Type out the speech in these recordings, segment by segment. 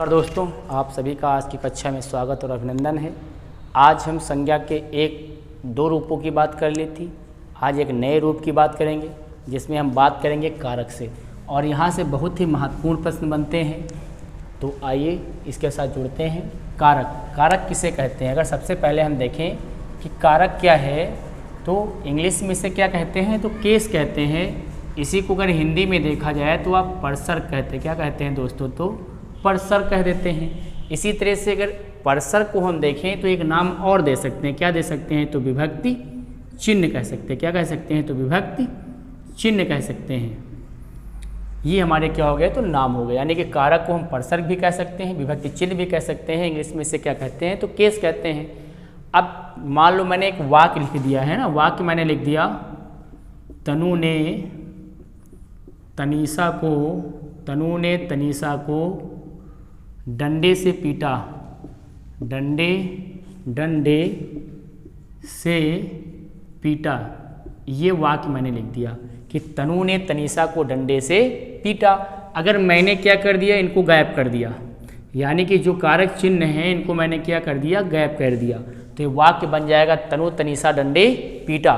और दोस्तों, आप सभी का आज की कक्षा में स्वागत और अभिनंदन है। आज हम संज्ञा के दो रूपों की बात कर ली थी। आज एक नए रूप की बात करेंगे जिसमें हम बात करेंगे कारक से, और यहाँ से बहुत ही महत्वपूर्ण प्रश्न बनते हैं। तो आइए इसके साथ जुड़ते हैं। कारक किसे कहते हैं? अगर सबसे पहले हम देखें कि कारक क्या है तो इंग्लिश में इसे क्या कहते हैं? तो केस कहते हैं। इसी को अगर हिंदी में देखा जाए तो आप परसर कहते हैं। क्या कहते हैं दोस्तों? तो परसर कह देते हैं। इसी तरह से अगर परसर को हम देखें तो एक नाम और दे सकते हैं। क्या दे सकते हैं? तो विभक्ति चिन्ह कह सकते हैं। क्या कह सकते हैं? तो विभक्ति चिन्ह कह सकते हैं। ये हमारे क्या हो गए? तो नाम हो गए। यानी कि कारक को हम परसर भी कह सकते हैं, विभक्ति चिन्ह भी कह सकते हैं। इंग्लिश में इसे क्या कहते हैं? तो केस कहते हैं। अब मान लो मैंने एक वाक्य लिख दिया है ना, वाक्य मैंने लिख दिया, तनु ने तनीषा को डंडे से पीटा। डंडे से पीटा, ये वाक्य मैंने लिख दिया कि तनु ने तनीषा को डंडे से पीटा। अगर मैंने क्या कर दिया? इनको गायब कर दिया, यानी कि जो कारक चिन्ह हैं इनको मैंने क्या कर दिया? गायब कर दिया। तो ये वाक्य बन जाएगा तनु तनीषा डंडे पीटा।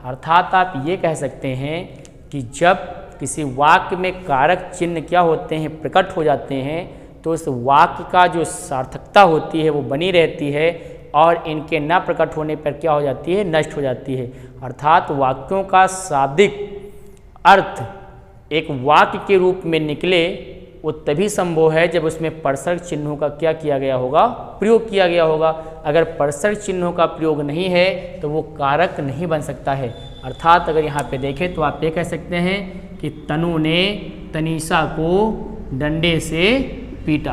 अर्थात आप ये कह सकते हैं कि जब किसी वाक्य में कारक चिन्ह क्या होते हैं? प्रकट हो जाते हैं, तो उस वाक्य का जो सार्थकता होती है वो बनी रहती है, और इनके न प्रकट होने पर क्या हो जाती है? नष्ट हो जाती है। अर्थात वाक्यों का शाब्दिक अर्थ एक वाक्य के रूप में निकले वो तभी संभव है जब उसमें परसर चिन्हों का क्या किया गया होगा? प्रयोग किया गया होगा। अगर परसर चिन्हों का प्रयोग नहीं है तो वो कारक नहीं बन सकता है। अर्थात अगर यहाँ पे देखें तो आप ये कह सकते हैं कि तनु ने तनीषा को डंडे से पीटा।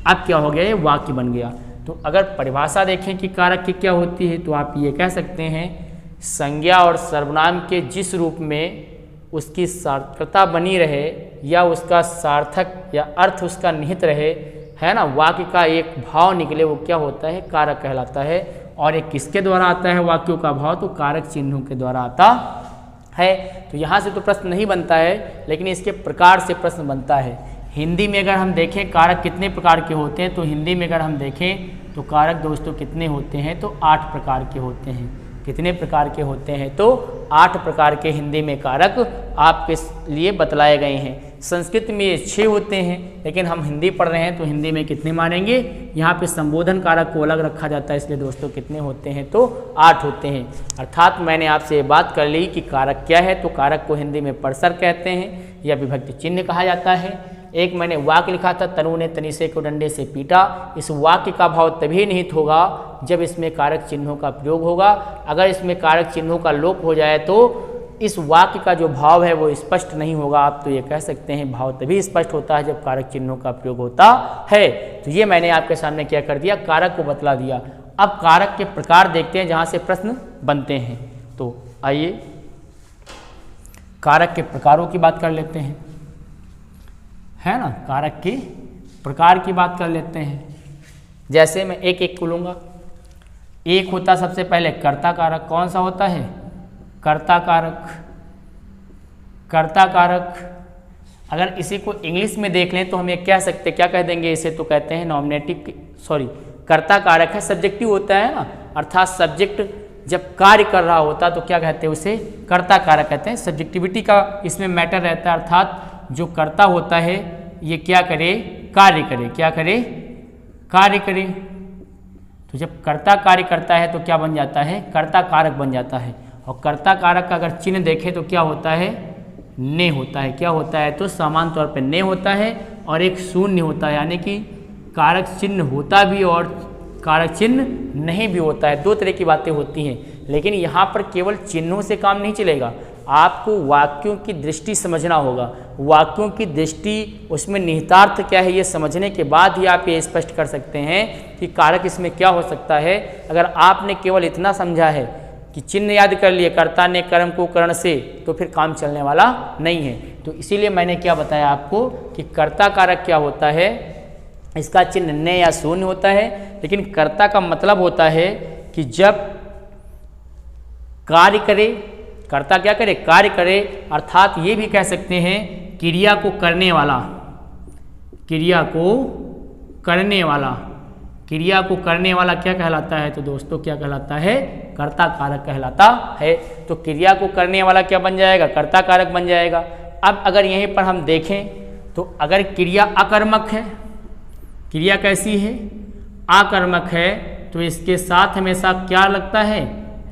अब क्या हो गया? ये वाक्य बन गया। तो अगर परिभाषा देखें कि कारक की क्या होती है, तो आप ये कह सकते हैं संज्ञा और सर्वनाम के जिस रूप में उसकी सार्थकता बनी रहे या उसका सार्थक या अर्थ उसका निहित रहे, है ना, वाक्य का एक भाव निकले, वो क्या होता है? कारक कहलाता है। और ये किसके द्वारा आता है वाक्यों का भाव? तो कारक चिन्हों के द्वारा आता है। तो यहाँ से तो प्रश्न नहीं बनता है, लेकिन इसके प्रकार से प्रश्न बनता है। हिंदी में अगर हम देखें कारक कितने प्रकार के होते हैं, तो हिंदी में अगर हम देखें तो कारक दोस्तों कितने होते हैं? तो 8 प्रकार के होते हैं। कितने प्रकार के होते हैं? तो 8 प्रकार के हिंदी में कारक आपके लिए बतलाए गए हैं। संस्कृत में ये 6 होते हैं, लेकिन हम हिंदी पढ़ रहे हैं तो हिंदी में कितने मानेंगे? यहाँ पे संबोधन कारक को अलग रखा जाता है, इसलिए दोस्तों कितने होते हैं? तो 8 होते हैं। अर्थात मैंने आपसे ये बात कर ली कि कारक क्या है। तो कारक को हिंदी में परसर कहते हैं या विभक्ति चिन्ह कहा जाता है। एक मैंने वाक्य लिखा था, तनु ने तनीषा को डंडे से पीटा। इस वाक्य का भाव तभी निहित होगा जब इसमें कारक चिन्हों का प्रयोग होगा। अगर इसमें कारक चिन्हों का लोप हो जाए तो इस वाक्य का जो भाव है वो स्पष्ट नहीं होगा। आप तो ये कह सकते हैं भाव तभी स्पष्ट होता है जब कारक चिन्हों का प्रयोग होता है। तो ये मैंने आपके सामने क्या कर दिया? कारक को बतला दिया। अब कारक के प्रकार देखते हैं जहाँ से प्रश्न बनते हैं। तो आइए कारक के प्रकारों की बात कर लेते हैं, है ना। कारक के प्रकार की बात कर लेते हैं। जैसे मैं एक एक को लूँगा। एक होता सबसे पहले कर्ता कारक। कौन सा होता है? कर्ता कारक। कर्ता कारक अगर इसी को इंग्लिश में देख लें तो हम ये कह सकते, क्या कह देंगे इसे? तो कहते हैं नॉमिनेटिव, कर्ता कारक है, सब्जेक्टिव होता है ना। अर्थात सब्जेक्ट जब कार्य कर रहा होता तो क्या कहते हैं? उसे कर्ता कारक कहते हैं। सब्जेक्टिविटी का इसमें मैटर रहता है। अर्थात जो कर्ता होता है ये क्या करे? कार्य करे। क्या करे? कार्य करे। तो जब कर्ता कार्य करता है तो क्या बन जाता है? कर्ता कारक बन जाता है। और कर्ता कारक का अगर चिन्ह देखें तो क्या होता है? ने होता है। क्या होता है? तो सामान्य तौर पर ने होता है और एक शून्य होता है, यानी कि कारक चिन्ह होता भी और कारक चिन्ह नहीं भी होता है। 2 तरह की बातें होती हैं। लेकिन यहाँ पर केवल चिन्हों से काम नहीं चलेगा, आपको वाक्यों की दृष्टि समझना होगा। वाक्यों की दृष्टि, उसमें निहितार्थ क्या है ये समझने के बाद ही आप ये स्पष्ट कर सकते हैं कि कारक इसमें क्या हो सकता है। अगर आपने केवल इतना समझा है कि चिन्ह याद कर लिए, कर्ता ने कर्म को कर्ण से, तो फिर काम चलने वाला नहीं है। तो इसीलिए मैंने क्या बताया आपको कि कर्ता कारक क्या होता है? इसका चिन्ह ने या शून्य होता है, लेकिन कर्ता का मतलब होता है कि जब कार्य करे, कर्ता क्या करे? कार्य करे। अर्थात ये भी कह सकते हैं क्रिया को करने वाला, क्रिया को करने वाला, क्रिया को करने वाला क्या कहलाता है? तो दोस्तों क्या कहलाता है? कर्ता कारक कहलाता है। तो क्रिया को करने वाला क्या बन जाएगा? कर्ता कारक बन जाएगा। अब अगर यहीं पर हम देखें तो अगर क्रिया अकर्मक है, क्रिया कैसी है? आकर्मक है, तो इसके साथ हमेशा क्या लगता है?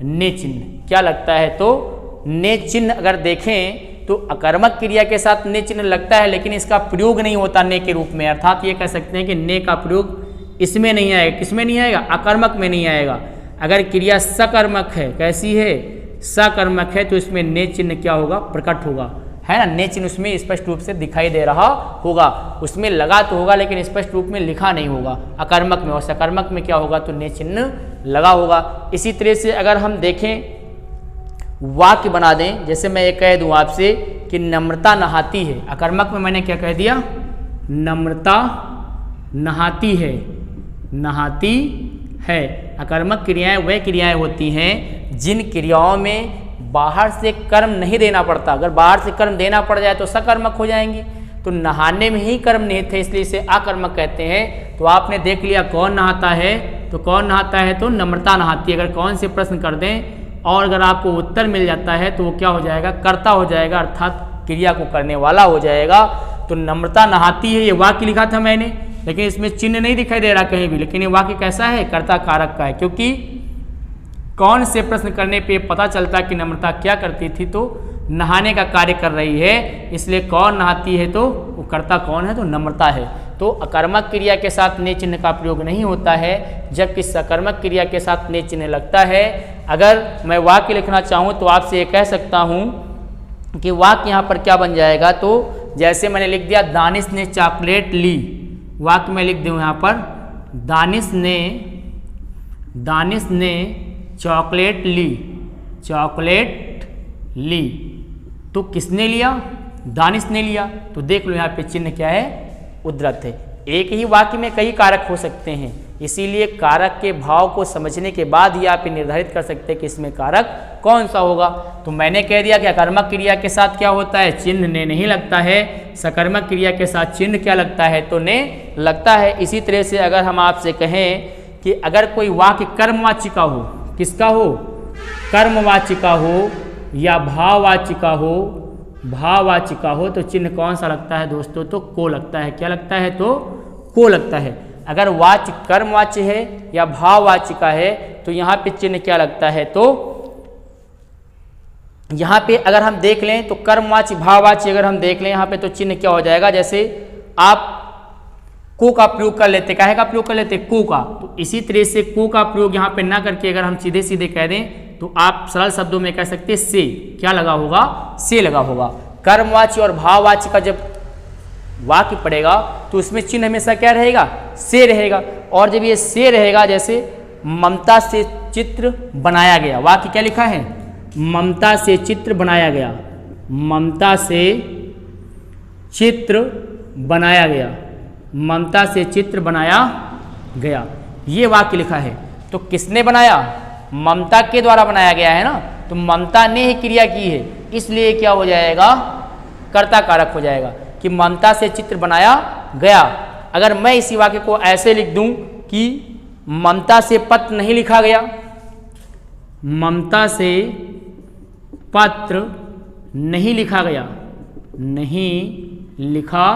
ने चिन्ह। क्या लगता है? तो ने चिन्ह। अगर देखें तो अकर्मक क्रिया के साथ ने चिन्ह लगता है, लेकिन इसका प्रयोग नहीं होता ने के रूप में। अर्थात ये कह सकते हैं कि ने का प्रयोग इसमें नहीं आएगा। किसमें नहीं आएगा? अकर्मक में नहीं आएगा। अगर क्रिया सकर्मक है, कैसी है? सकर्मक है, तो इसमें ने चिन्ह क्या होगा? प्रकट होगा, है ना। ने चिन्ह उसमें स्पष्ट रूप से दिखाई दे रहा होगा। उसमें लगा तो होगा लेकिन स्पष्ट रूप में लिखा नहीं होगा अकर्मक में। और सकर्मक में क्या होगा? तो ने चिन्ह लगा होगा। इसी तरह से अगर हम देखें, वाक्य बना दें, जैसे मैं ये कह दूं आपसे कि नम्रता नहाती है। अकर्मक में मैंने क्या कह दिया? नम्रता नहाती है, नहाती है। अकर्मक क्रियाएं वह क्रियाएं होती हैं जिन क्रियाओं में बाहर से कर्म नहीं देना पड़ता। अगर बाहर से कर्म देना पड़ जाए तो सकर्मक हो जाएंगी। तो नहाने में ही कर्म निहित है, इसलिए इसे अकर्मक कहते हैं। तो आपने देख लिया कौन नहाता है, तो कौन नहाता है? तो नम्रता नहाती है। अगर कौन से प्रश्न कर दें और अगर आपको उत्तर मिल जाता है तो वो क्या हो जाएगा? कर्ता हो जाएगा, अर्थात क्रिया को करने वाला हो जाएगा। तो नम्रता नहाती है, ये वाक्य लिखा था मैंने, लेकिन इसमें चिन्ह नहीं दिखाई दे रहा कहीं भी। लेकिन ये वाक्य कैसा है? कर्ता कारक का है, क्योंकि कौन से प्रश्न करने पे पता चलता कि नम्रता क्या करती थी? तो नहाने का कार्य कर रही है, इसलिए कौन नहाती है? तो वो कर्ता कौन है? तो नम्रता है। तो अकर्मक क्रिया के साथ ने चिन्ह का प्रयोग नहीं होता है, जबकि सकर्मक क्रिया के साथ ने चिन्ह लगता है। अगर मैं वाक्य लिखना चाहूँ तो आपसे ये कह सकता हूँ कि वाक्य यहाँ पर क्या बन जाएगा? तो जैसे मैंने लिख दिया, दानिश ने चॉकलेट ली। वाक्य में लिख दूँ यहाँ पर, दानिश ने चॉकलेट ली, चॉकलेट ली। तो किसने लिया? दानिश ने लिया। तो देख लो यहाँ पे चिन्ह क्या है? उद्धृत है। एक ही वाक्य में कई कारक हो सकते हैं, इसीलिए कारक के भाव को समझने के बाद ही आप निर्धारित कर सकते हैं कि इसमें कारक कौन सा होगा। तो मैंने कह दिया कि अकर्मक क्रिया के साथ क्या होता है? चिन्ह ने नहीं लगता है। सकर्मक क्रिया के साथ चिन्ह क्या लगता है? तो ने लगता है। इसी तरह से अगर हम आपसे कहें कि अगर कोई वाक्य कर्मवाचिका हो, किसका हो? कर्मवाचिका हो या भाववाचिका हो, भाववाचिका हो, तो चिन्ह कौन सा लगता है दोस्तों? तो को लगता है। क्या लगता है? तो को लगता है। अगर वाच्य कर्मवाच्य है या भाववाचिका है तो यहाँ पे चिन्ह क्या लगता है? तो यहाँ पे अगर हम देख लें तो कर्मवाच्य भाववाच्य अगर हम देख लें यहाँ पे तो चिन्ह क्या हो जाएगा? जैसे आप को का प्रयोग कर लेते, काहे का प्रयोग कर लेते? को का। तो इसी तरह से को का प्रयोग यहाँ पे ना करके अगर हम सीधे सीधे कह दें तो आप सरल शब्दों में कह सकते हैं से। क्या लगा होगा? से लगा होगा। कर्मवाच्य और भाववाच्य का जब वाक्य पड़ेगा तो उसमें चिन्ह हमेशा क्या रहेगा? से रहेगा। और जब ये से रहेगा, जैसे ममता से चित्र बनाया गया, वाक्य क्या लिखा है? ममता से चित्र बनाया गया, ममता से चित्र बनाया गया, ममता से चित्र बनाया गया, ये वाक्य लिखा है। तो किसने बनाया? ममता के द्वारा बनाया गया है ना। तो ममता ने ही क्रिया की है, इसलिए क्या हो जाएगा? कर्ता कारक हो जाएगा कि ममता से चित्र बनाया गया। अगर मैं इसी वाक्य को ऐसे लिख दूं कि ममता से पत्र नहीं लिखा गया, ममता से पत्र नहीं लिखा गया, नहीं लिखा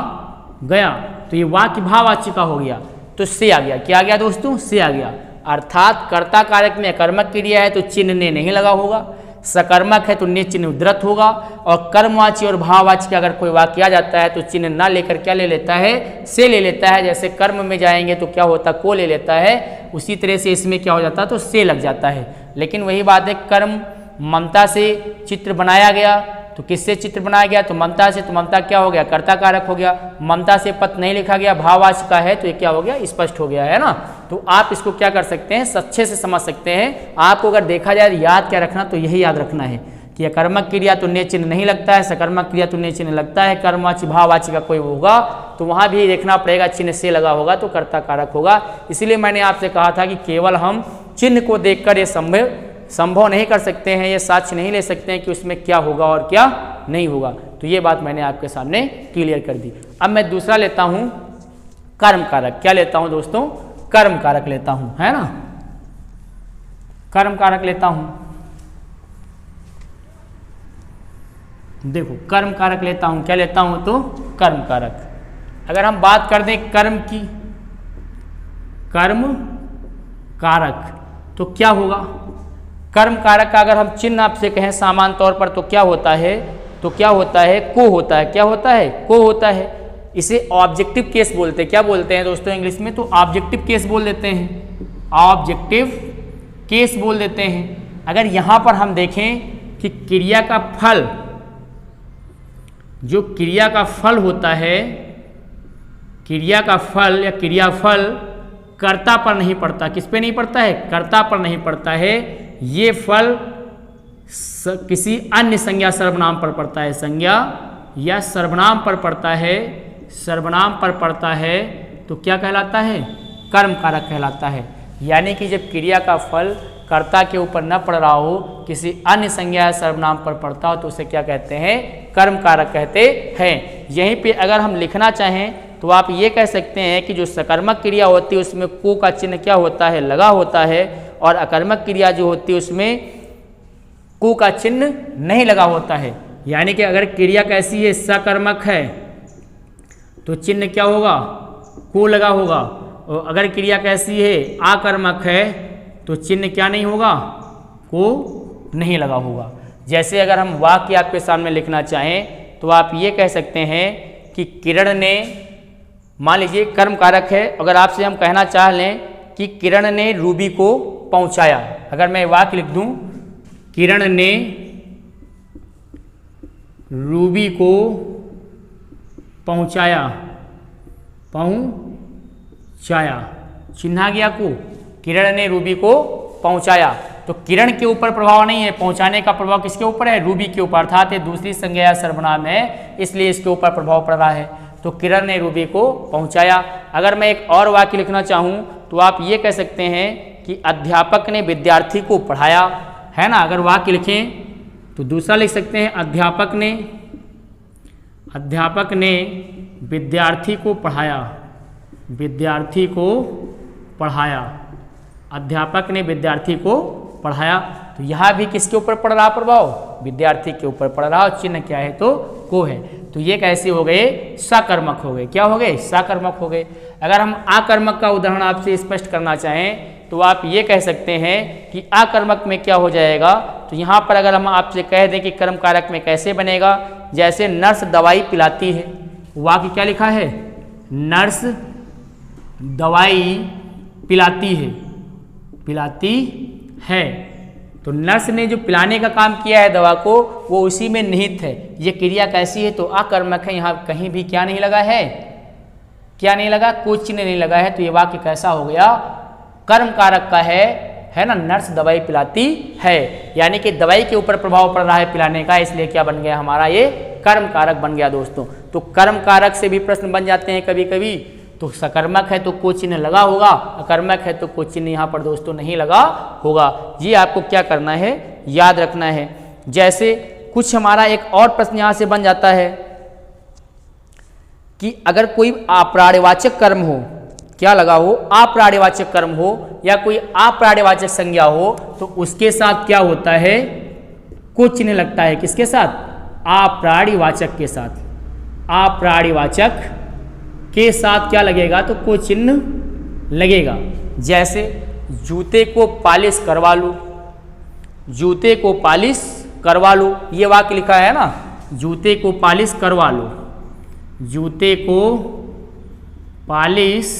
गया, तो ये वाक्य भाववाचिका हो गया। तो से आ गया। क्या आ गया दोस्तों? से आ गया। अर्थात कर्ता कारक में कर्मक क्रिया है तो चिन्ह ने नहीं लगा होगा, सकर्मक है तो ने चिन्ह उद्धृत होगा, और कर्मवाची और भाववाची का अगर कोई वाक्य आ जाता है तो चिन्ह ना लेकर क्या ले लेता है? से ले लेता है। जैसे कर्म में जाएंगे तो क्या होता? को ले लेता है। उसी तरह से इसमें क्या हो जाता है? तो से लग जाता है। लेकिन वही बात है, कर्म ममता से चित्र बनाया गया, तो किससे चित्र बनाया गया? तो ममता से। तो ममता क्या हो गया? कर्ता कारक हो गया। ममता से पत्र नहीं लिखा गया, भाववाची का है, तो ये क्या हो गया? स्पष्ट हो गया, है ना। तो आप इसको क्या कर सकते हैं? अच्छे से समझ सकते हैं। आपको अगर देखा जाए याद क्या रखना, तो यही याद रखना है कि अकर्मक क्रिया तो ने चिन्ह नहीं लगता है, सकर्मक क्रिया तो ने चिन्ह लगता है, कर्मवाची भाववाची का कोई होगा तो वहाँ भी देखना पड़ेगा चिन्ह से लगा होगा तो कर्ता कारक होगा। इसलिए मैंने आपसे कहा था कि केवल हम चिन्ह को देखकर ये संभव नहीं कर सकते हैं, ये साक्ष्य नहीं ले सकते हैं कि उसमें क्या होगा और क्या नहीं होगा। तो ये बात मैंने आपके सामने क्लियर कर दी। अब मैं दूसरा लेता हूँ कर्म कारक। क्या लेता हूं दोस्तों? कर्म कारक लेता हूं, है ना, कर्म कारक लेता हूं। देखो कर्म कारक लेता हूं, क्या लेता हूं? तो कर्म कारक। अगर हम बात कर दें कर्म की, कर्म कारक, तो क्या होगा? कर्म कारक का अगर हम चिन्ह आपसे कहें सामान्य तौर पर तो क्या होता है? तो क्या होता है? को होता है। क्या होता है? को होता है। इसे ऑब्जेक्टिव केस बोलते हैं। क्या बोलते हैं दोस्तों इंग्लिश में? तो ऑब्जेक्टिव केस बोल देते हैं, ऑब्जेक्टिव केस बोल देते हैं। अगर यहाँ पर हम देखें कि क्रिया का फल, जो क्रिया का फल होता है, क्रिया का फल या क्रियाफल कर्ता पर नहीं पड़ता। किस पे नहीं पड़ता है? कर्ता पर नहीं पड़ता है। ये फल किसी अन्य संज्ञा सर्वनाम पर पड़ता है, संज्ञा या सर्वनाम पर पड़ता है, सर्वनाम पर पड़ता है, तो क्या कहलाता है? कर्म कारक कहलाता है। यानी कि जब क्रिया का फल कर्ता के ऊपर न पड़ रहा हो, किसी अन्य संज्ञा या सर्वनाम पर पड़ता हो, तो उसे क्या कहते हैं? कर्म कारक कहते हैं। यहीं पे अगर हम लिखना चाहें तो आप ये कह सकते हैं कि जो सकर्मक क्रिया होती है उसमें को का चिन्ह क्या होता है? लगा होता है, और अकर्मक क्रिया जो होती है उसमें को का चिन्ह नहीं लगा होता है। यानी कि अगर क्रिया कैसी है? सकर्मक है तो चिन्ह क्या होगा? को लगा होगा। और अगर क्रिया कैसी है? आकर्मक है तो चिन्ह क्या नहीं होगा? को नहीं लगा होगा। जैसे अगर हम वाक्य आपके सामने लिखना चाहें तो आप ये कह सकते हैं कि किरण ने, मान लीजिए कर्म कारक है, अगर आपसे हम कहना चाह लें कि किरण ने रूबी को पहुंचाया, अगर मैं वाक्य लिख दूं किरण ने रूबी को पहुंचाया, पहुंचाया, चिन्ह आ गया को, किरण ने रूबी को पहुंचाया। तो किरण के ऊपर प्रभाव नहीं है, पहुंचाने का प्रभाव किसके ऊपर है? रूबी के ऊपर, अर्थात ये दूसरी संज्ञा या सर्वनाम है, इसलिए इसके ऊपर प्रभाव पड़ रहा है। तो किरण ने रूबी को पहुंचाया। अगर मैं एक और वाक्य लिखना चाहूँ तो आप ये कह सकते हैं कि अध्यापक ने विद्यार्थी को पढ़ाया, है ना। अगर वाक्य लिखें तो दूसरा लिख सकते हैं अध्यापक ने विद्यार्थी को पढ़ाया, विद्यार्थी को पढ़ाया, अध्यापक ने विद्यार्थी को पढ़ाया। तो यहाँ भी किसके ऊपर पड़ रहा प्रभाव? विद्यार्थी के ऊपर पड़ रहा, और चिन्ह क्या है? तो को है। तो ये कैसे हो गए? सकर्मक हो गए। क्या हो गए? सकर्मक हो गए। अगर हम आकर्मक का उदाहरण आपसे स्पष्ट करना चाहें तो आप ये कह सकते हैं कि आकर्मक में क्या हो जाएगा? तो यहाँ पर अगर हम आपसे कह दें कि कर्म कारक में कैसे बनेगा, जैसे नर्स दवाई पिलाती है, वाक्य क्या लिखा है? नर्स दवाई पिलाती है, पिलाती है। तो नर्स ने जो पिलाने का काम किया है दवा को, वो उसी में निहित है। ये क्रिया कैसी है? तो आकर्मक है। यहाँ कहीं भी क्या नहीं लगा है? क्या नहीं लगा? कोई चिन्ह नहीं लगा है। तो ये वाक्य कैसा हो गया? कर्म कारक का है ना। नर्स दवाई पिलाती है, यानी कि दवाई के ऊपर प्रभाव पड़ रहा है पिलाने का, इसलिए क्या बन गया हमारा? ये कर्म कारक बन गया दोस्तों। तो कर्म कारक से भी प्रश्न बन जाते हैं कभी कभी। तो सकर्मक है तो को चिन्ह लगा होगा, अकर्मक है तो को चिन्ह यहाँ पर दोस्तों नहीं लगा होगा। ये आपको क्या करना है? याद रखना है। जैसे कुछ हमारा एक और प्रश्न यहाँ से बन जाता है कि अगर कोई अप्राणवाचक कर्म हो, क्या लगा हो? अप्राणवाचक कर्म हो या कोई अप्राणवाचक संज्ञा हो, तो उसके साथ क्या होता है? को चिन्ह लगता है। किसके साथ? अप्राणवाचक के साथ। अप्राणवाचक के साथ क्या लगेगा? तो को चिन्ह लगेगा। जैसे जूते को पालिश करवा लो, जूते को पालिश करवा लो, ये वाक्य लिखा है ना। जूते को पालिश करवा लो, जूते को पालिश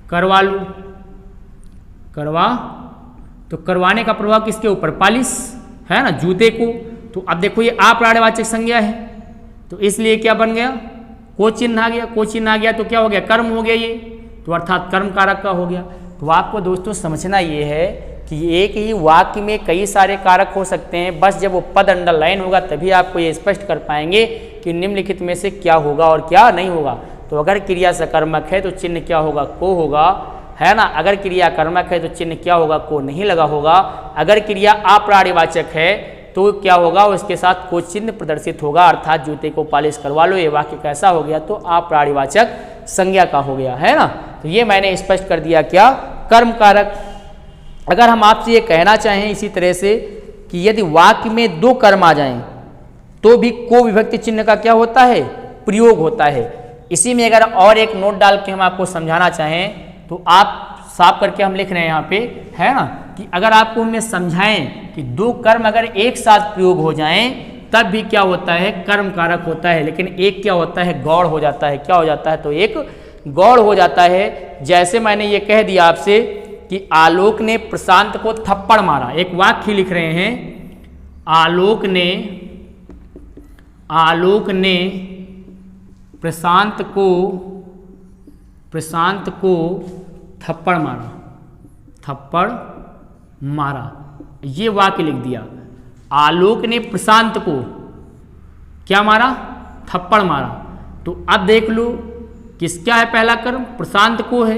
करवा लो, करवा, तो करवाने का प्रभाव किसके ऊपर? पालिश, है ना, जूते को। तो अब देखो ये अप्राणवाचक संज्ञा है, तो इसलिए क्या बन गया? को चिन्ह आ गया। को चिन्ह आ गया तो क्या हो गया? कर्म हो गया ये, तो अर्थात कर्म कारक का हो गया। तो आपको दोस्तों समझना ये है कि एक ही वाक्य में कई सारे कारक हो सकते हैं, बस जब वो पद अंडरलाइन होगा तभी आपको ये स्पष्ट कर पाएंगे कि निम्नलिखित में से क्या होगा और क्या नहीं होगा। तो अगर क्रिया सकर्मक है तो चिन्ह क्या होगा? को होगा, है ना। अगर क्रिया कर्मक है तो चिन्ह क्या होगा? को नहीं लगा होगा। अगर क्रिया अप्राणवाचक है तो क्या होगा? उसके साथ को चिन्ह प्रदर्शित होगा, अर्थात जूते को पालिश करवा लो। ये वाक्य कैसा हो गया? तो अप्राणवाचक संज्ञा का हो गया, है ना। तो ये मैंने स्पष्ट कर दिया क्या, कर्म कारक। अगर हम आपसे ये कहना चाहें इसी तरह से कि यदि वाक्य में दो कर्म आ जाएं तो भी को विभक्ति चिन्ह का क्या होता है, प्रयोग होता है। इसी में अगर और एक नोट डाल के हम आपको समझाना चाहें तो आप साफ करके हम लिख रहे हैं यहाँ पे, है ना, कि अगर आपको हमें समझाएं कि दो कर्म अगर एक साथ प्रयोग हो जाएं तब भी क्या होता है, कर्म कारक होता है। लेकिन एक क्या होता है, गौड़ हो जाता है। क्या हो जाता है, तो एक गौड़ हो जाता है। जैसे मैंने ये कह दिया आपसे कि आलोक ने प्रशांत को थप्पड़ मारा, एक वाक्य लिख रहे हैं, आलोक ने प्रशांत को थप्पड़ मारा, ये वाक्य लिख दिया। आलोक ने प्रशांत को क्या मारा, थप्पड़ मारा। तो अब देख लो किसका है पहला कर्म, प्रशांत को है।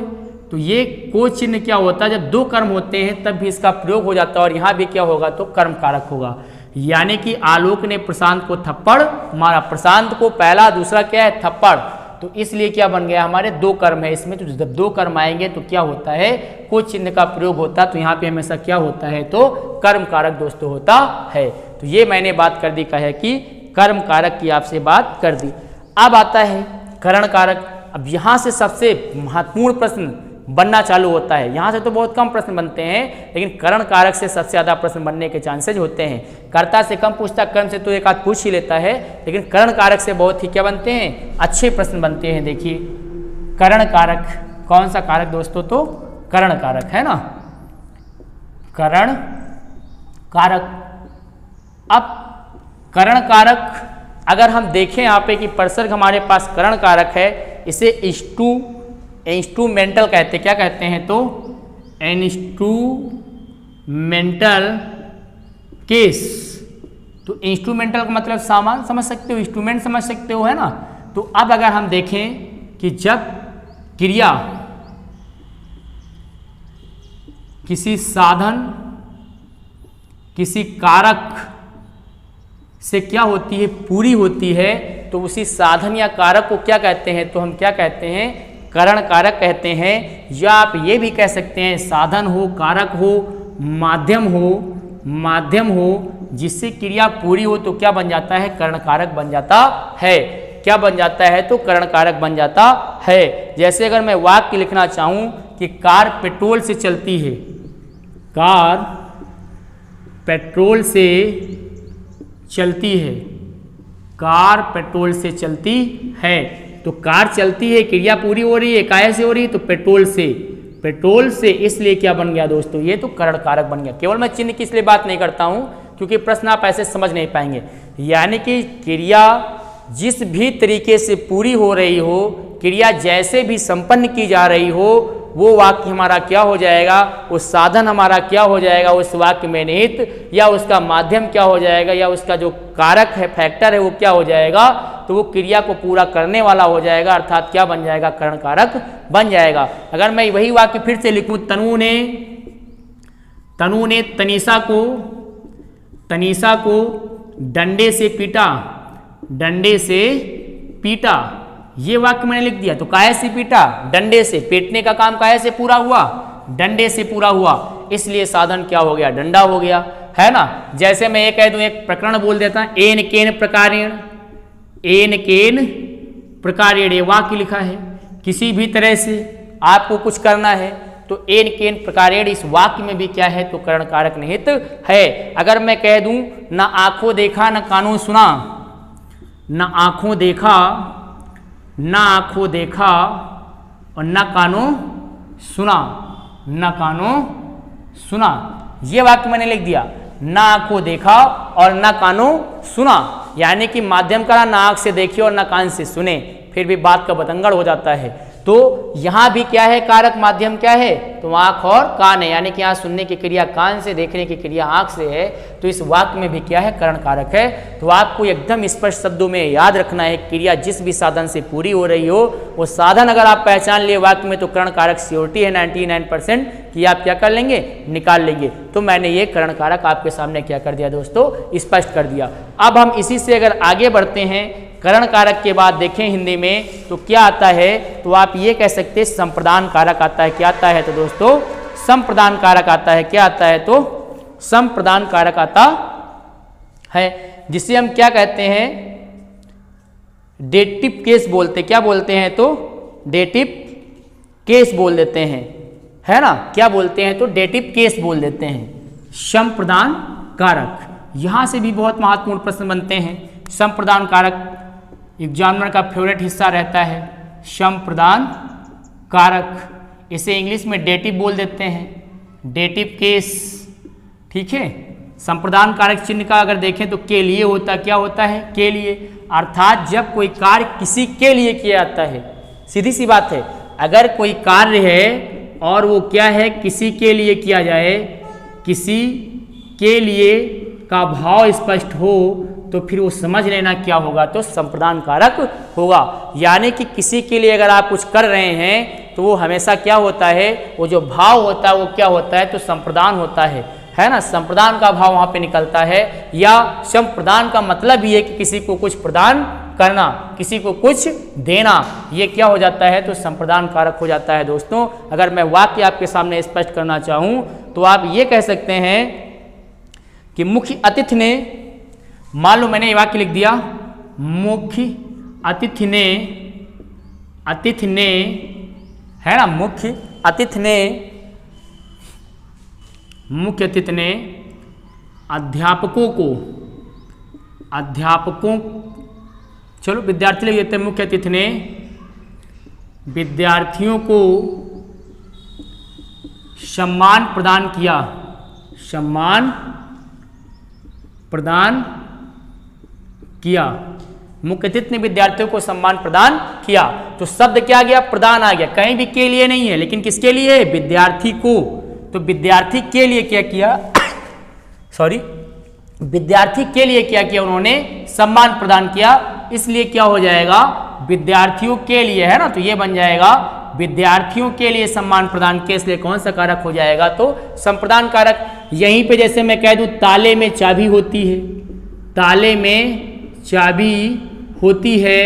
तो ये को चिन्ह क्या होता है, जब दो कर्म होते हैं तब भी इसका प्रयोग हो जाता है और यहाँ भी क्या होगा, तो कर्म कारक होगा। यानी कि आलोक ने प्रशांत को थप्पड़ मारा, प्रशांत को पहला, दूसरा क्या है, थप्पड़। तो इसलिए क्या बन गया, हमारे दो कर्म है इसमें। तो जब दो कर्म आएंगे तो क्या होता है, को चिन्ह का प्रयोग होता है। तो यहाँ पे हमेशा क्या होता है, तो कर्म कारक दोस्तों होता है। तो ये मैंने बात कर दी, कहे कि कर्म कारक की आपसे बात कर दी। अब आता है करण कारक। अब यहाँ से सबसे महत्वपूर्ण प्रश्न बनना चालू होता है। यहाँ से तो बहुत कम प्रश्न बनते हैं, लेकिन करण कारक से सबसे ज़्यादा प्रश्न बनने के चांसेज होते हैं। कर्ता से कम पूछता, कर्म से तो एक आध पूछ ही लेता है, लेकिन करण कारक से बहुत ही क्या बनते हैं, अच्छे प्रश्न बनते हैं। देखिए करण कारक, कौन सा कारक दोस्तों, तो करण कारक, है ना, करण कारक। अब करण कारक अगर हम देखें यहाँ पे कि परसर्ग हमारे पास करण कारक है, इसे इंस्ट्रूमेंटल कहते हैं। क्या कहते हैं, तो इंस्ट्रूमेंटल केस। तो इंस्ट्रूमेंटल का मतलब सामान समझ सकते हो, इंस्ट्रूमेंट समझ सकते हो, है ना। तो अब अगर हम देखें कि जब क्रिया किसी साधन, किसी कारक से क्या होती है, पूरी होती है, तो उसी साधन या कारक को क्या कहते हैं, तो हम क्या कहते हैं, करण कारक कहते हैं। या आप ये भी कह सकते हैं साधन हो, कारक हो, माध्यम हो, जिससे क्रिया पूरी हो तो क्या बन जाता है, करण कारक बन जाता है। क्या बन जाता है, तो करण कारक बन जाता है। जैसे अगर मैं वाक्य लिखना चाहूं कि कार पेट्रोल से चलती है, कार पेट्रोल से चलती है, कार पेट्रोल से चलती है। तो कार चलती है, क्रिया पूरी हो रही है, काहे से हो रही है, तो पेट्रोल से, इसलिए क्या बन गया दोस्तों, ये तो करण कारक बन गया। केवल मैं चिन्ह की इसलिए बात नहीं करता हूं क्योंकि प्रश्न आप ऐसे समझ नहीं पाएंगे। यानी कि क्रिया जिस भी तरीके से पूरी हो रही हो, क्रिया जैसे भी संपन्न की जा रही हो, वो वाक्य हमारा क्या हो जाएगा, उस साधन हमारा क्या हो जाएगा, उस वाक्य में निहित, या उसका माध्यम क्या हो जाएगा, या उसका जो कारक है, फैक्टर है, वो क्या हो जाएगा, तो वो क्रिया को पूरा करने वाला हो जाएगा, अर्थात क्या बन जाएगा, करण कारक बन जाएगा। अगर मैं वही वाक्य फिर से लिखूं, तनु ने तनीषा को डंडे से पीटा, ये वाक्य मैंने लिख दिया। तो काहे से पीटा, डंडे से। पीटने का काम काहे से पूरा हुआ, डंडे से पूरा हुआ, इसलिए साधन क्या हो गया, डंडा हो गया, है ना। जैसे मैं ये कह दूं, एक प्रकरण बोल देता, एन केन प्रकारेण, ये वाक्य लिखा है। किसी भी तरह से आपको कुछ करना है तो एन केन प्रकारेण, इस वाक्य में भी क्या है, तो करण कारक निहित है। अगर मैं कह दूं, ना आंखों देखा न कानों सुना, न आंखों देखा और न कानों सुना, ये वाक्य मैंने लिख दिया। ना आंखों देखा और ना कानों सुना, यानी कि माध्यम का ना आंख से देखिए और ना कान से सुने, फिर भी बात का बतंगड़ हो जाता है। तो यहाँ भी क्या है, कारक माध्यम क्या है, तो आंख और कान है। यानी कि यहाँ सुनने की क्रिया कान से, देखने की क्रिया आंख से है, तो इस वाक्य में भी क्या है, करण कारक है। तो आपको एकदम स्पष्ट शब्दों में याद रखना है, क्रिया जिस भी साधन से पूरी हो रही हो, वो साधन अगर आप पहचान लिए वाक्य में, तो करण कारक श्योरिटी है 99% कि आप क्या कर लेंगे, निकाल लेंगे। तो मैंने ये करण कारक आपके सामने क्या कर दिया दोस्तों, स्पष्ट कर दिया। अब हम इसी से अगर आगे बढ़ते हैं करण कारक के बाद देखें हिंदी में तो क्या आता है, तो आप ये कह सकते हैं संप्रदान कारक आता है। क्या आता है तो दोस्तों संप्रदान कारक आता है। क्या आता है तो संप्रदान कारक आता है, जिसे हम क्या कहते हैं डेटिव केस बोलते। क्या बोलते हैं तो डेटिव केस बोल देते हैं, है ना। क्या बोलते हैं तो डेटिव केस बोल देते हैं, संप्रदान कारक। यहां से भी बहुत महत्वपूर्ण प्रश्न बनते हैं। संप्रदान कारक एग्जामिनर का फेवरेट हिस्सा रहता है, संप्रदान कारक। इसे इंग्लिश में डेटिव बोल देते हैं, डेटिव केस, ठीक है। संप्रदान कारक चिन्ह का अगर देखें तो के लिए होता, क्या होता है के लिए, अर्थात जब कोई कार्य किसी के लिए किया जाता है। सीधी सी बात है, अगर कोई कार्य है और वो क्या है किसी के लिए किया जाए, किसी के लिए का भाव स्पष्ट हो तो फिर वो समझ लेना क्या होगा तो संप्रदान कारक होगा। यानी कि किसी के लिए अगर आप कुछ कर रहे हैं तो वो हमेशा क्या होता है, वो जो भाव होता है वो क्या होता है तो संप्रदान होता है ना। संप्रदान का भाव वहां पे निकलता है, या संप्रदान का मतलब ये है कि किसी को कुछ प्रदान करना, किसी को कुछ देना, ये क्या हो जाता है तो संप्रदान कारक हो जाता है। दोस्तों अगर मैं वाक्य आपके सामने स्पष्ट करना चाहूं तो आप ये कह सकते हैं कि मुख्य अतिथि ने, मान लो मैंने ये वाक्य लिख दिया, मुख्य अतिथि ने है ना, मुख्य अतिथि ने अध्यापकों चलो विद्यार्थी लिख देते हैं, मुख्य अतिथि ने विद्यार्थियों को सम्मान प्रदान किया, सम्मान प्रदान किया। मुख्य अतिथि ने विद्यार्थियों को सम्मान प्रदान किया, तो शब्द क्या आ गया प्रदान आ गया, कहीं भी के लिए नहीं है लेकिन किसके लिए है विद्यार्थी को। तो विद्यार्थी के लिए क्या किया विद्यार्थी के लिए क्या किया उन्होंने सम्मान प्रदान किया, इसलिए क्या हो जाएगा विद्यार्थियों के लिए, है ना। तो ये बन जाएगा विद्यार्थियों के लिए सम्मान प्रदान किया, इसलिए कौन सा कारक हो जाएगा तो संप्रदान कारक। यहीं पे जैसे मैं कह दूं ताले में चाबी होती है, ताले में चाबी होती है,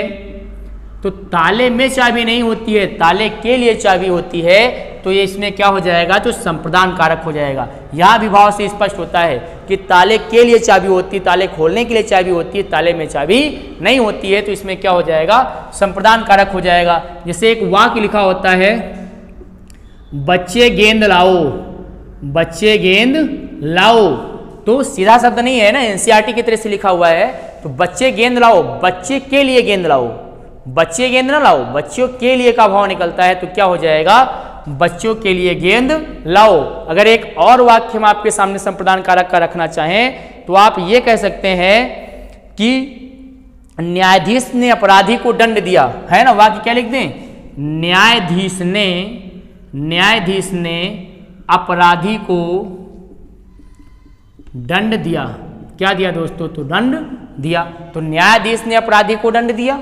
तो ताले में चाबी नहीं होती है, ताले के लिए चाबी होती है, तो ये इसमें क्या हो जाएगा तो संप्रदान कारक हो जाएगा। यह विभाव से स्पष्ट होता है कि ताले के लिए चाबी होती है, ताले खोलने के लिए चाबी होती है, ताले में चाबी नहीं होती है, तो इसमें क्या हो जाएगा संप्रदान कारक हो जाएगा। जैसे एक वाक्य लिखा होता है बच्चे गेंद लाओ, बच्चे गेंद लाओ, तो सीधा शब्द नहीं है ना, एनसीईआरटी की तरह से लिखा हुआ है। तो बच्चे गेंद लाओ, बच्चे के लिए गेंद लाओ, बच्चे गेंद ना लाओ, बच्चों के लिए का भाव निकलता है, तो क्या हो जाएगा बच्चों के लिए गेंद लाओ। अगर एक और वाक्य हम आपके सामने संप्रदान कारक का रखना चाहें तो आप ये कह सकते हैं कि न्यायाधीश ने अपराधी को दंड दिया, है ना। वाक्य क्या लिख दें, न्यायाधीश ने अपराधी को दंड दिया। क्या दिया दोस्तों तो दंड दिया। तो न्यायाधीश ने अपराधी को दंड दिया,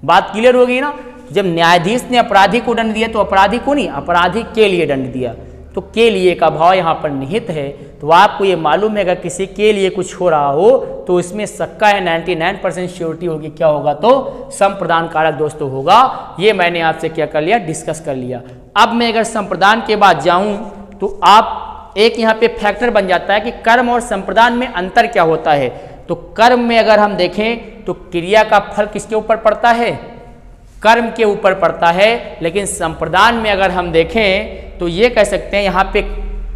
बात क्लियर हो गई ना। जब न्यायाधीश ने अपराधी को दंड दिया तो अपराधी को नहीं, अपराधी के लिए दंड दिया, तो के लिए का भाव यहाँ पर निहित है। तो आपको ये मालूम है अगर किसी के लिए कुछ हो रहा हो तो इसमें सक्का है 99% श्योरिटी होगी, क्या होगा तो संप्रदान कारक दोस्तों होगा। ये मैंने आपसे क्या कर लिया डिस्कस कर लिया। अब मैं अगर संप्रदान के बाद जाऊं तो आप एक यहाँ पे फैक्टर बन जाता है कि कर्म और संप्रदान में अंतर क्या होता है। तो कर्म में अगर हम देखें तो क्रिया का फल किसके ऊपर पड़ता है, कर्म के ऊपर पड़ता है। लेकिन संप्रदान में अगर हम देखें तो ये कह सकते हैं यहाँ पे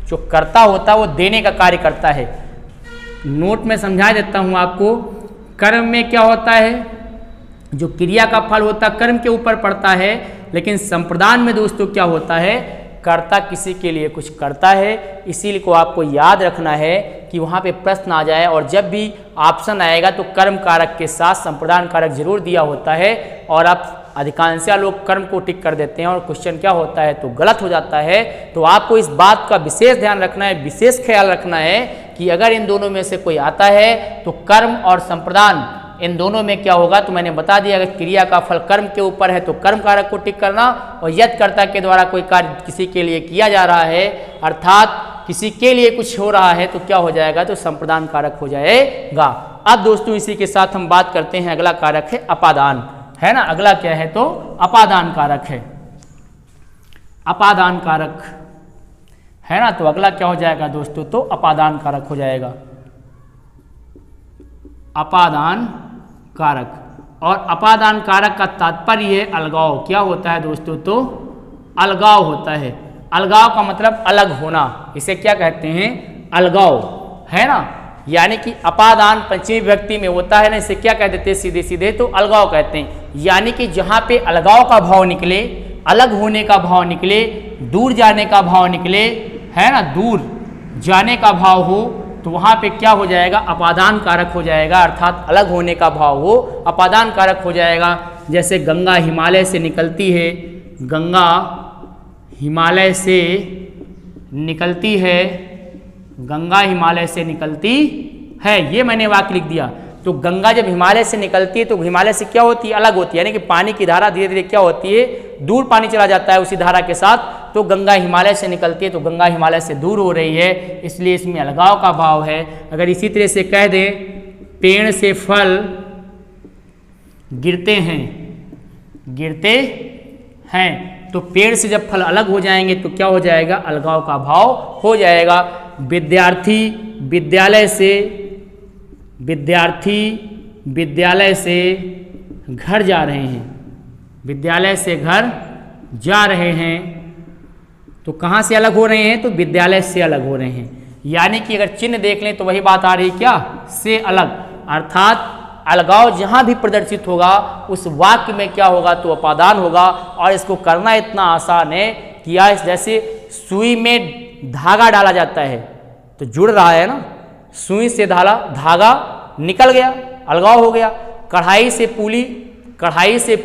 जो कर्ता होता है वो देने का कार्य करता है। नोट में समझा देता हूँ आपको, कर्म में क्या होता है जो क्रिया का फल होता है कर्म के ऊपर पड़ता है, लेकिन संप्रदान में दोस्तों क्या होता है कर्ता किसी के लिए कुछ करता है। इसीलिए को आपको याद रखना है कि वहाँ पे प्रश्न आ जाए और जब भी ऑप्शन आएगा तो कर्म कारक के साथ संप्रदान कारक जरूर दिया होता है, और आप अधिकांशतः लोग कर्म को टिक कर देते हैं और क्वेश्चन क्या होता है तो गलत हो जाता है। तो आपको इस बात का विशेष ध्यान रखना है, विशेष ख्याल रखना है कि अगर इन दोनों में से कोई आता है तो कर्म और संप्रदान इन दोनों में क्या होगा तो मैंने बता दिया, अगर क्रिया का फल कर्म के ऊपर है तो कर्म कारक को टिक करना, और यदि कर्ता के द्वारा कोई कार्य किसी के लिए किया जा रहा है अर्थात किसी के लिए कुछ हो रहा है तो क्या हो जाएगा तो संप्रदान कारक हो जाएगा। अब दोस्तों इसी के साथ हम बात करते हैं, अगला कारक है अपादान, है ना। अगला क्या है तो अपादान कारक है, अपादान कारक, है ना। तो अगला क्या हो जाएगा दोस्तों, तो अपादान कारक हो जाएगा, अपादान कारक। और अपादान कारक का तात्पर्य है अलगाव। क्या होता है दोस्तों, तो अलगाव होता है। अलगाव का मतलब अलग होना, इसे क्या कहते हैं, अलगाव, है ना। यानी कि अपादान पंचमी विभक्ति में होता है ना, इसे क्या कह देते हैं सीधे सीधे, तो अलगाव कहते हैं। यानी कि जहाँ पे अलगाव का भाव निकले, अलग होने का भाव निकले, दूर जाने का भाव निकले, है ना, दूर जाने का भाव हो, तो वहाँ पे क्या हो जाएगा, अपादान कारक हो जाएगा, अर्थात अलग होने का भाव हो, अपादान कारक हो जाएगा। जैसे गंगा हिमालय से निकलती है, गंगा हिमालय से निकलती है, गंगा हिमालय से निकलती है, ये मैंने वाक्य लिख दिया। तो गंगा जब हिमालय से निकलती है तो हिमालय से क्या होती है, अलग होती है, यानी कि पानी की धारा धीरे धीरे क्या होती है, दूर पानी चला जाता है उसी धारा के साथ। तो गंगा हिमालय से निकलती है तो गंगा हिमालय से दूर हो रही है, इसलिए इसमें अलगाव का भाव है। अगर इसी तरह से कह दें पेड़ से फल गिरते हैं, गिरते हैं, तो पेड़ से जब फल अलग हो जाएंगे तो क्या हो जाएगा, अलगाव का भाव हो जाएगा। विद्यार्थी विद्यालय से, विद्यार्थी विद्यालय से घर जा रहे हैं, विद्यालय से घर जा रहे हैं, तो कहाँ से अलग हो रहे हैं, तो विद्यालय से अलग हो रहे हैं। यानी कि अगर चिन्ह देख लें तो वही बात आ रही है, क्या, से अलग, अर्थात अलगाव जहाँ भी प्रदर्शित होगा उस वाक्य में क्या होगा, तो अपादान होगा। और इसको करना इतना आसान है कि जैसे सुई में धागा डाला जाता है तो जुड़ रहा है ना, सुई से धागा निकल गया, अलगाव हो गया। कढ़ाई से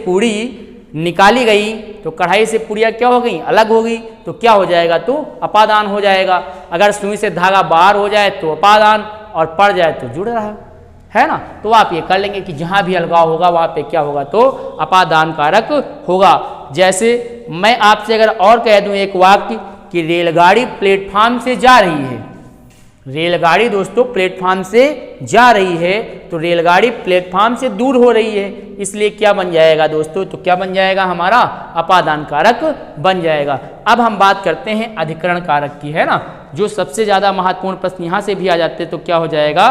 पूड़ी निकाली गई तो कढ़ाई से पूड़ियाँ क्या हो गई, अलग हो गई, तो क्या हो जाएगा, तो अपादान हो जाएगा। अगर सुई से धागा बाहर हो जाए तो अपादान, और पड़ जाए तो जुड़ रहा है ना। तो आप ये कर लेंगे कि जहाँ भी अलगाव होगा वहाँ पे क्या होगा, तो अपादान कारक होगा। जैसे मैं आपसे अगर और कह दूँ एक वाक्य कि रेलगाड़ी प्लेटफार्म से जा रही है, रेलगाड़ी दोस्तों प्लेटफार्म से जा रही है, तो रेलगाड़ी प्लेटफार्म से दूर हो रही है, इसलिए क्या बन जाएगा दोस्तों, तो क्या बन जाएगा, हमारा अपादान कारक बन जाएगा। अब हम बात करते हैं अधिकरण कारक की, है ना, जो सबसे ज़्यादा महत्वपूर्ण प्रश्न यहाँ से भी आ जाते हैं, तो क्या हो जाएगा,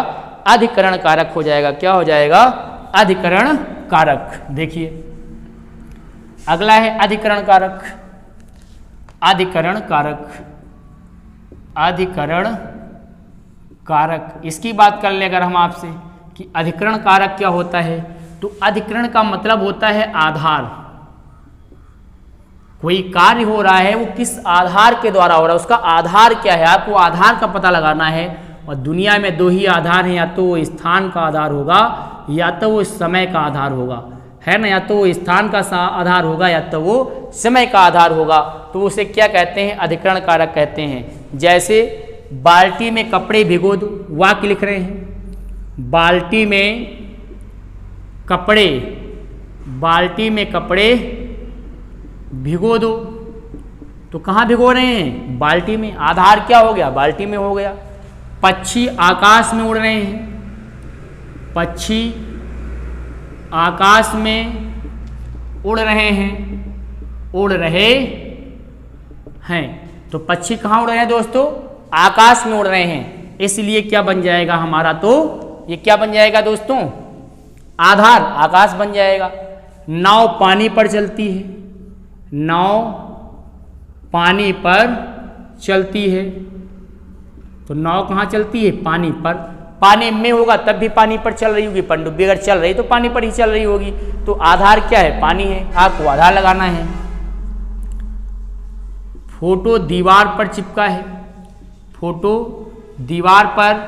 अधिकरण कारक हो जाएगा। क्या हो जाएगा, अधिकरण कारक। देखिए अगला है अधिकरण कारक, अधिकरण कारक, अधिकरण कारक। इसकी बात कर ले अगर हम आपसे कि अधिकरण कारक क्या होता है, तो अधिकरण का मतलब होता है आधार। कोई कार्य हो रहा है वो किस आधार के द्वारा हो रहा है, उसका आधार क्या है, आपको आधार का पता लगाना है। और दुनिया में दो ही आधार हैं, या तो वो स्थान का आधार होगा या तो वो समय का आधार होगा, है ना, या तो वो स्थान का आधार होगा या तो वो समय का आधार होगा। तो उसे क्या कहते हैं, अधिकरण कारक कहते हैं। जैसे बाल्टी में कपड़े भिगो दो, वाक्य लिख रहे हैं, बाल्टी में कपड़े, बाल्टी में कपड़े भिगो दो, तो कहाँ भिगो रहे हैं, बाल्टी में, आधार क्या हो गया, बाल्टी में हो गया। पक्षी आकाश में उड़ रहे हैं, पक्षी आकाश में उड़ रहे हैं, उड़ रहे हैं, तो पक्षी कहाँ उड़ रहे हैं दोस्तों, आकाश में उड़ रहे हैं, इसलिए क्या बन जाएगा हमारा, तो ये क्या बन जाएगा दोस्तों, आधार आकाश बन जाएगा। नाव पानी पर चलती है, नाव पानी पर चलती है, तो नाव कहाँ चलती है, पानी पर, पानी में होगा तब भी पानी पर चल रही होगी, पनडुब्बी अगर चल रही तो पानी पर ही चल रही होगी। तो आधार क्या है, पानी है, आपको आधार लगाना है। फोटो दीवार पर चिपका है, फोटो दीवार पर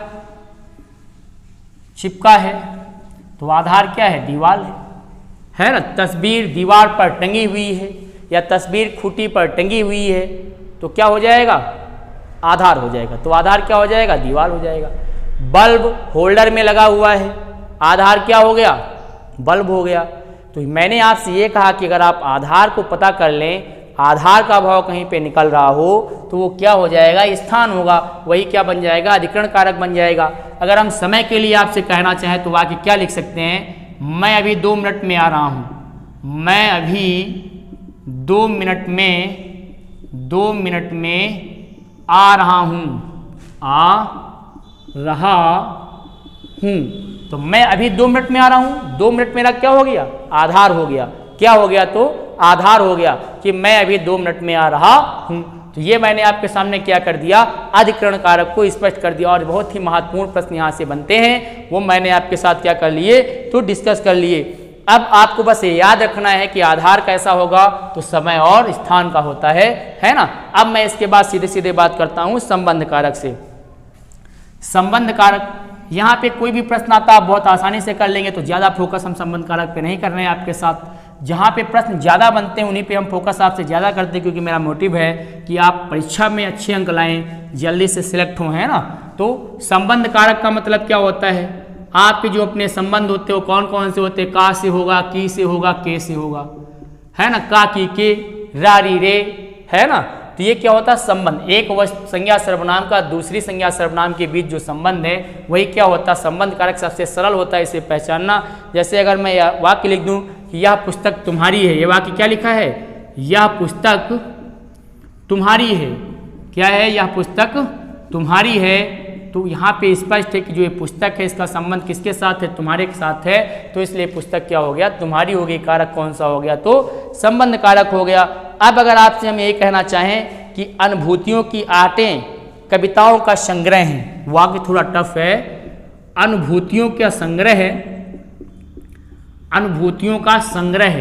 चिपका है, तो आधार क्या है, दीवार है ना। तस्वीर दीवार पर टंगी हुई है या तस्वीर खूंटी पर टंगी हुई है, तो क्या हो जाएगा, आधार हो जाएगा। तो आधार क्या हो जाएगा, दीवार हो जाएगा। बल्ब होल्डर में लगा हुआ है, आधार क्या हो गया, बल्ब हो गया। तो मैंने आपसे ये कहा कि अगर आप आधार को पता कर लें, आधार का अभाव कहीं पे निकल रहा हो तो वो क्या हो जाएगा, स्थान होगा, वही क्या बन जाएगा, अधिकरण कारक बन जाएगा। अगर हम समय के लिए आपसे कहना चाहें तो वाक्य क्या लिख सकते हैं, मैं अभी 2 मिनट में आ रहा हूँ, मैं अभी 2 मिनट में आ रहा हूँ, तो मैं अभी 2 मिनट में आ रहा हूँ, 2 मिनट मेरा क्या हो गया, आधार हो गया, क्या हो गया, तो आधार हो गया कि मैं अभी 2 मिनट में आ रहा हूँ। तो ये मैंने आपके सामने क्या कर दिया, अधिकरण कारक को स्पष्ट कर दिया। और बहुत ही महत्वपूर्ण प्रश्न यहाँ से बनते हैं, वो मैंने आपके साथ क्या कर लिए, तो डिस्कस कर लिए। अब आपको बस ये याद रखना है कि आधार कैसा होगा, तो समय और स्थान का होता है ना। अब मैं इसके बाद सीधे सीधे बात करता हूँ संबंध कारक से। संबंध कारक, यहाँ पे कोई भी प्रश्न आता आप बहुत आसानी से कर लेंगे, तो ज़्यादा फोकस हम संबंध कारक पे नहीं कर रहे हैं आपके साथ। जहाँ पे प्रश्न ज़्यादा बनते हैं उन्हीं पे हम फोकस आपसे ज़्यादा करते हैं, क्योंकि मेरा मोटिव है कि आप परीक्षा में अच्छे अंक लाएं, जल्दी से सिलेक्ट हों, है ना। तो संबंध कारक का मतलब क्या होता है, आपके जो अपने संबंध होते हैं वो कौन कौन से होते हैं, का से होगा, की से होगा, के से होगा, है ना, का की के, रा री रे, है ना। तो ये क्या होता है, संबंध। एक संज्ञा सर्वनाम का दूसरी संज्ञा सर्वनाम के बीच जो संबंध है वही क्या होता है, संबंध कारक। सबसे सरल होता है इसे पहचानना। जैसे अगर मैं वाक्य लिख दूं कि यह पुस्तक तुम्हारी है, ये वाक्य क्या लिखा है, यह पुस्तक तुम्हारी है, क्या है, यह पुस्तक तुम्हारी है। तो यहाँ पे स्पष्ट है कि जो ये पुस्तक है इसका संबंध किसके साथ है, तुम्हारे के साथ है, तो इसलिए पुस्तक क्या हो गया, तुम्हारी हो गई। कारक कौन सा हो गया, तो संबंध कारक हो गया। अब अगर आपसे हम यही कहना चाहें कि अनुभूतियों की आटें कविताओं का संग्रह है, वाक्य थोड़ा टफ है, अनुभूतियों का संग्रह है, अनुभूतियों का संग्रह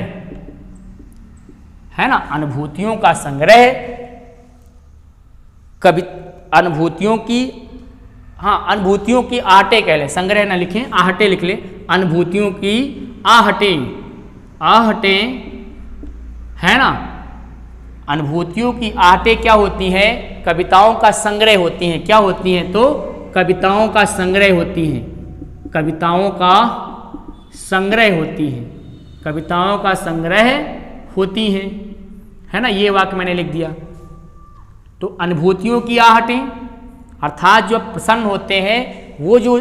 है ना, अनुभूतियों का संग्रह, कवि अनुभूतियों की, हाँ अनुभूतियों की आहटें कह लें, संग्रह ना लिखें, आहटें लिख लें, अनुभूतियों की आहटें, आहटें, है ना। अनुभूतियों की आहटें क्या होती हैं, कविताओं का संग्रह होती हैं। क्या होती हैं, तो कविताओं का संग्रह होती हैं, कविताओं का संग्रह होती हैं, कविताओं का संग्रह होती हैं, है ना। ये वाक्य मैंने लिख दिया। तो अनुभूतियों की आहटें अर्थात जो प्रसन्न होते हैं, वो जो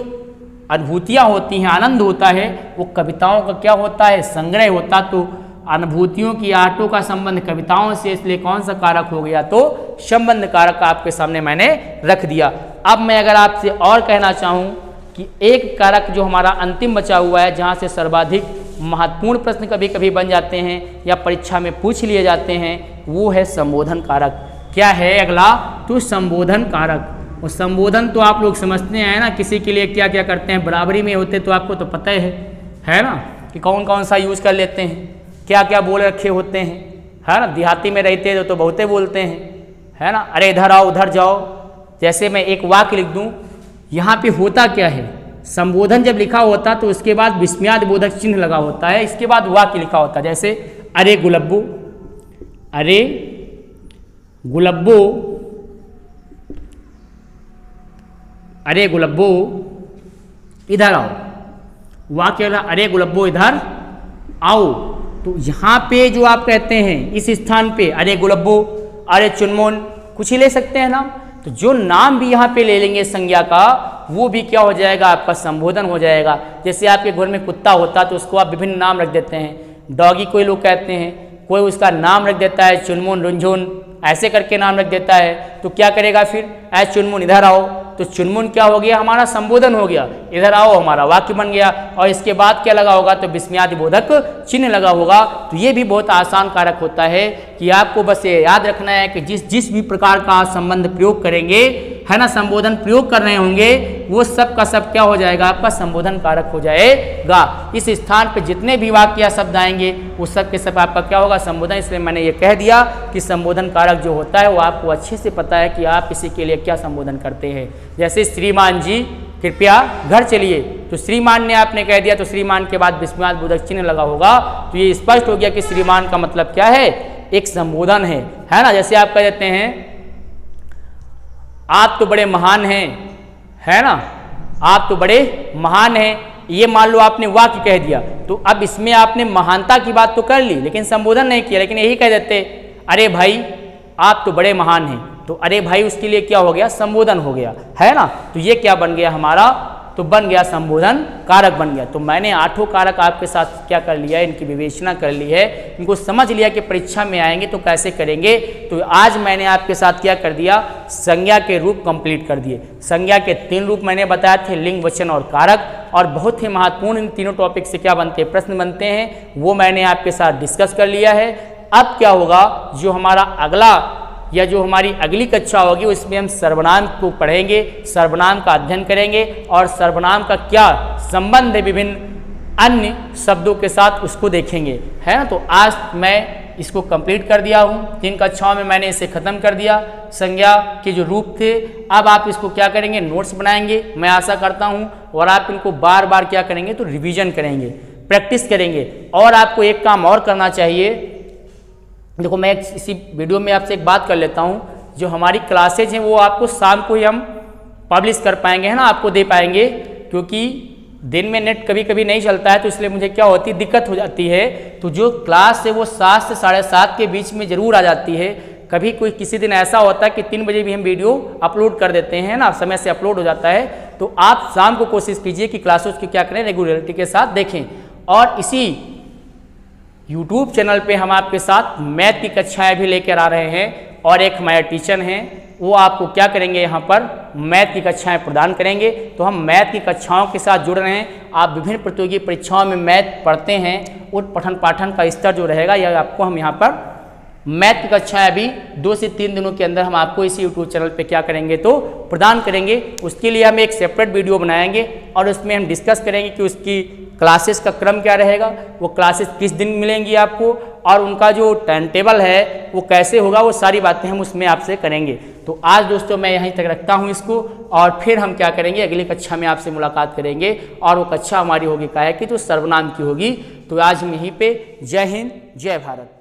अनुभूतियाँ होती हैं, आनंद होता है, वो कविताओं का क्या होता है, संग्रह होता। तो अनुभूतियों की आहटों का संबंध कविताओं से, इसलिए कौन सा कारक हो गया, तो संबंध कारक आपके सामने मैंने रख दिया। अब मैं अगर आपसे और कहना चाहूँ कि एक कारक जो हमारा अंतिम बचा हुआ है, जहाँ से सर्वाधिक महत्वपूर्ण प्रश्न कभी कभी बन जाते हैं या परीक्षा में पूछ लिए जाते हैं, वो है संबोधन कारक। क्या है अगला, तो संबोधन कारक। और संबोधन तो आप लोग समझते हैं ना, किसी के लिए क्या क्या करते हैं, बराबरी में होते तो आपको तो पता है ना, कि कौन कौन सा यूज कर लेते हैं, क्या क्या बोल रखे होते हैं, है ना। देहाती में रहते तो बहुते बोलते हैं, है ना, अरे इधर आओ उधर जाओ। जैसे मैं एक वाक्य लिख दूं, यहाँ पे होता क्या है, संबोधन जब लिखा होता तो उसके बाद विस्मयादिबोधक चिन्ह लगा होता है, इसके बाद वाक्य लिखा होता है। जैसे अरे गुलब्बू, अरे गुलब्बू, अरे गुलब्बू इधर आओ, वाक्य अरे गुलब्बू इधर आओ। तो यहाँ पे जो आप कहते हैं इस स्थान पे अरे गुलब्बू, अरे चुनमुन, कुछ ही ले सकते हैं नाम। तो जो नाम भी यहाँ पे ले लेंगे संज्ञा का, वो भी क्या हो जाएगा, आपका संबोधन हो जाएगा। जैसे आपके घर में कुत्ता होता तो उसको आप विभिन्न नाम रख देते हैं, डॉगी कोई लोग कहते हैं, कोई उसका नाम रख देता है चुनमुन, रुंझुन, ऐसे करके नाम रख देता है। तो क्या करेगा फिर, ऐ चुनमुन इधर आओ, तो चुनमुन क्या हो गया, हमारा संबोधन हो गया, इधर आओ हमारा वाक्य बन गया। और इसके बाद क्या लगा होगा, तो विस्मयादिबोधक चिन्ह लगा होगा। तो ये भी बहुत आसान कारक होता है कि आपको बस ये याद रखना है कि जिस भी प्रकार का आप संबंध प्रयोग करेंगे, है ना, संबोधन प्रयोग कर रहे होंगे, वो सब का सब क्या हो जाएगा, आपका संबोधन कारक हो जाएगा। इस स्थान पे जितने भी वाक्य या शब्द आएंगे वो सब के सब आपका क्या होगा, संबोधन। इसलिए मैंने ये कह दिया कि संबोधन कारक जो होता है वो आपको अच्छे से पता है कि आप किसी के लिए क्या संबोधन करते हैं। जैसे श्रीमान जी कृपया घर चलिए, तो श्रीमान ने आपने कह दिया, तो श्रीमान के बाद विस्मयादिबोधक चिन्ह लगा होगा। तो ये स्पष्ट हो गया कि श्रीमान का मतलब क्या है, एक संबोधन है ना। जैसे आप कह देते हैं आप तो बड़े महान हैं, है ना, आप तो बड़े महान हैं, ये मान लो आपने वाक्य कह दिया। तो अब इसमें आपने महानता की बात तो कर ली लेकिन संबोधन नहीं किया, लेकिन यही कह देते अरे भाई आप तो बड़े महान हैं, तो अरे भाई उसके लिए क्या हो गया, संबोधन हो गया, है ना। तो ये क्या बन गया हमारा, तो बन गया संबोधन कारक बन गया। तो मैंने 8 कारक आपके साथ क्या कर लिया है, इनकी विवेचना कर ली है, इनको समझ लिया कि परीक्षा में आएंगे तो कैसे करेंगे। तो आज मैंने आपके साथ क्या कर दिया, संज्ञा के रूप कंप्लीट कर दिए। संज्ञा के 3 रूप मैंने बताए थे, लिंग, वचन और कारक, और बहुत ही महत्वपूर्ण इन तीनों टॉपिक से क्या बनते हैं, प्रश्न बनते हैं, वो मैंने आपके साथ डिस्कस कर लिया है। अब क्या होगा, जो हमारा अगला या जो हमारी अगली कक्षा होगी उसमें हम सर्वनाम को पढ़ेंगे, सर्वनाम का अध्ययन करेंगे और सर्वनाम का क्या संबंध है विभिन्न अन्य शब्दों के साथ उसको देखेंगे, है ना। तो आज मैं इसको कंप्लीट कर दिया हूँ, 3 कक्षाओं में मैंने इसे ख़त्म कर दिया। संज्ञा के जो रूप थे, अब आप इसको क्या करेंगे, नोट्स बनाएंगे, मैं आशा करता हूँ, और आप इनको बार बार क्या करेंगे, तो रिवीजन करेंगे, प्रैक्टिस करेंगे। और आपको एक काम और करना चाहिए, देखो मैं इसी वीडियो में आपसे एक बात कर लेता हूँ, जो हमारी क्लासेज हैं वो आपको शाम को ही हम पब्लिश कर पाएंगे, है ना, आपको दे पाएंगे, क्योंकि दिन में नेट कभी कभी नहीं चलता है, तो इसलिए मुझे क्या होती है, दिक्कत हो जाती है। तो जो क्लास है वो 7 से 7:30 के बीच में ज़रूर आ जाती है। कभी कोई किसी दिन ऐसा होता है कि 3 बजे भी हम वीडियो अपलोड कर देते हैं ना, समय से अपलोड हो जाता है। तो आप शाम को कोशिश कीजिए कि क्लासेज की क्या करें, रेगुलरिटी के साथ देखें। और इसी YouTube चैनल पे हम आपके साथ मैथ की कक्षाएं भी लेकर आ रहे हैं, और एक हमारे टीचर हैं वो आपको क्या करेंगे, यहाँ पर मैथ की कक्षाएं प्रदान करेंगे। तो हम मैथ की कक्षाओं के साथ जुड़ रहे हैं। आप विभिन्न प्रतियोगी परीक्षाओं में मैथ पढ़ते हैं, उस पठन पाठन का स्तर जो रहेगा यह आपको हम यहाँ पर मैथ की कक्षाएं अभी 2 से 3 दिनों के अंदर हम आपको इसी यूट्यूब चैनल पे क्या करेंगे, तो प्रदान करेंगे। उसके लिए हम एक सेपरेट वीडियो बनाएंगे और उसमें हम डिस्कस करेंगे कि उसकी क्लासेस का क्रम क्या रहेगा, वो क्लासेस किस दिन मिलेंगी आपको, और उनका जो टाइम टेबल है वो कैसे होगा, वो सारी बातें हम उसमें आपसे करेंगे। तो आज दोस्तों मैं यहीं तक रखता हूँ इसको, और फिर हम क्या करेंगे, अगली कक्षा में आपसे मुलाकात करेंगे, और वो कक्षा हमारी होगी क्या है कि जो सर्वनाम की होगी। तो आज हम यहीं पे, जय हिंद, जय भारत।